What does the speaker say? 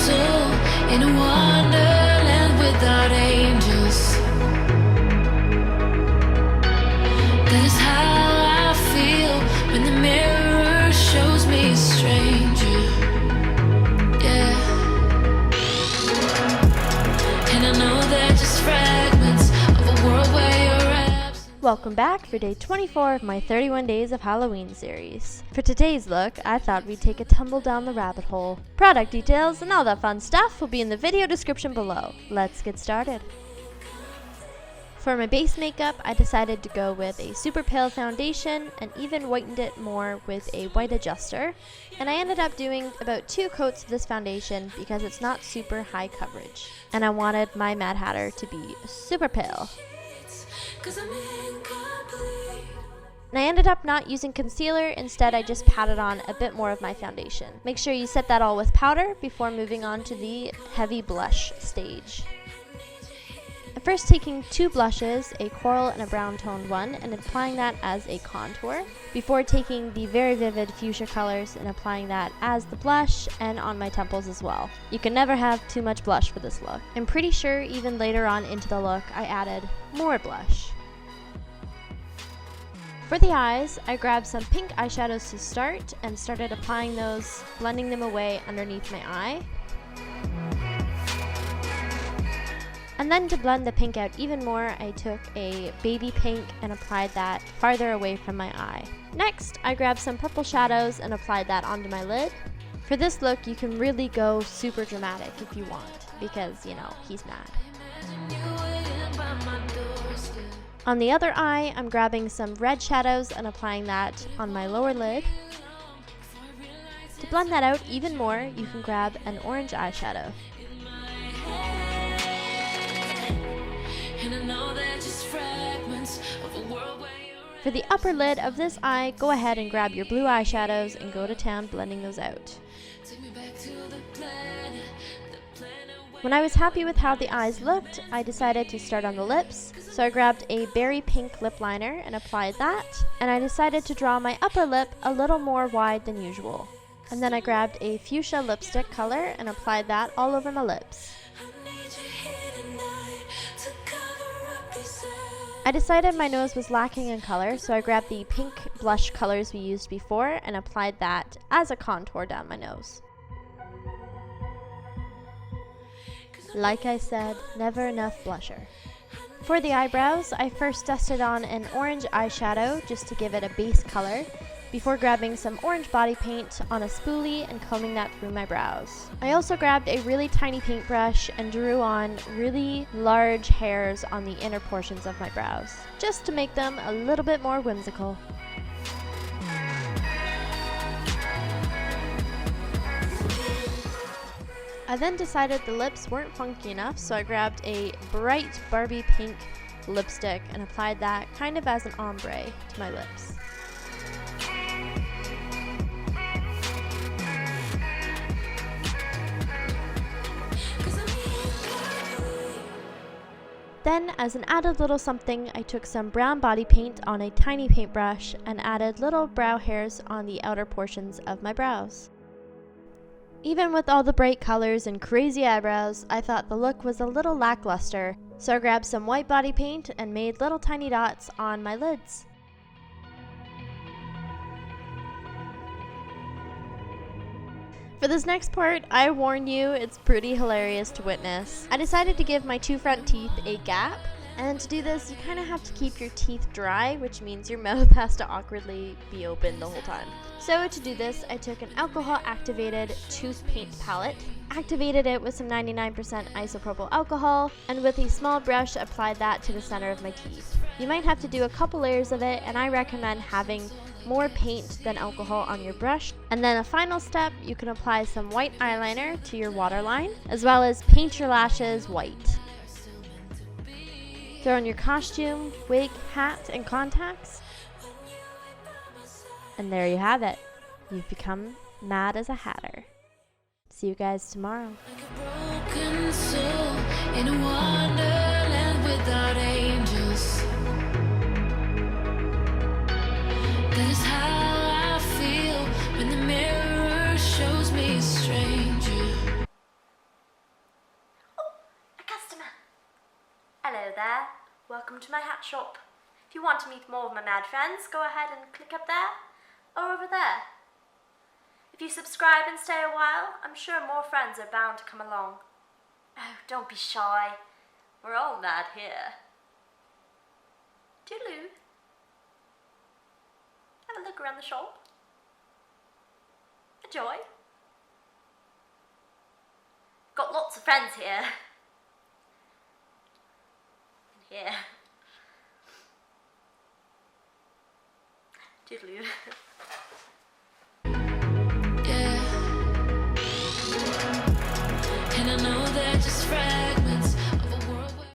soul in a wonderland without angels. That is how I feel when the mirror shows me a stranger. Yeah. And I know they're just fragments of a world where you're absent. Welcome back for day 24 of my 31 Days of Halloween series. For today's look, I thought we'd take a tumble down the rabbit hole. Product details and all that fun stuff will be in the video description below. Let's get started. For my base makeup, I decided to go with a super pale foundation and even whitened it more with a white adjuster. And I ended up doing about 2 coats of this foundation because it's not super high coverage. And I wanted my Mad Hatter to be super pale. And I ended up not using concealer, instead I just patted on a bit more of my foundation. Make sure you set that all with powder before moving on to the heavy blush stage. I'm first taking 2 blushes, a coral and a brown toned one, and applying that as a contour, before taking the very vivid fuchsia colors and applying that as the blush and on my temples as well. You can never have too much blush for this look. I'm pretty sure even later on into the look I added more blush. For the eyes, I grabbed some pink eyeshadows to start and started applying those, blending them away underneath my eye. And then to blend the pink out even more, I took a baby pink and applied that farther away from my eye. Next, I grabbed some purple shadows and applied that onto my lid. For this look, you can really go super dramatic if you want, because, you know, he's mad. On the other eye, I'm grabbing some red shadows and applying that on my lower lid. To blend that out even more, you can grab an orange eyeshadow. For the upper lid of this eye, go ahead and grab your blue eyeshadows and go to town blending those out. When I was happy with how the eyes looked, I decided to start on the lips, so I grabbed a berry pink lip liner and applied that, and I decided to draw my upper lip a little more wide than usual. And then I grabbed a fuchsia lipstick color and applied that all over my lips. I decided my nose was lacking in color, so I grabbed the pink blush colors we used before and applied that as a contour down my nose. Like I said, never enough blusher. For the eyebrows, I first dusted on an orange eyeshadow just to give it a base color, before grabbing some orange body paint on a spoolie and combing that through my brows. I also grabbed a really tiny paintbrush and drew on really large hairs on the inner portions of my brows, just to make them a little bit more whimsical. I then decided the lips weren't funky enough, so I grabbed a bright Barbie pink lipstick and applied that kind of as an ombre to my lips. Then, as an added little something, I took some brown body paint on a tiny paintbrush and added little brow hairs on the outer portions of my brows. Even with all the bright colors and crazy eyebrows, I thought the look was a little lackluster, so I grabbed some white body paint and made little tiny dots on my lids. For this next part, I warn you, it's pretty hilarious to witness. I decided to give my 2 front teeth a gap, and to do this, you kind of have to keep your teeth dry, which means your mouth has to awkwardly be open the whole time. So to do this, I took an alcohol-activated tooth paint palette, activated it with some 99% isopropyl alcohol, and with a small brush applied that to the center of my teeth. You might have to do a couple layers of it, and I recommend having more paint than alcohol on your brush. And then a final step, you can apply some white eyeliner to your waterline, as well as paint your lashes white. Throw on your costume, wig, hat, and contacts. And there you have it. You've become mad as a hatter. See you guys tomorrow. Like a broken soul in a wonderland without angels. That is how I feel when the mirror shows me a stranger. welcome to my hat shop. If you want to meet more of my mad friends, go ahead and click up there or over there. If you subscribe and stay a while, I'm sure more friends are bound to come along. Oh, don't be shy. We're all mad here. Toodaloo. Have a look around the shop. Enjoy. Got lots of friends here. And here. Toodaloo.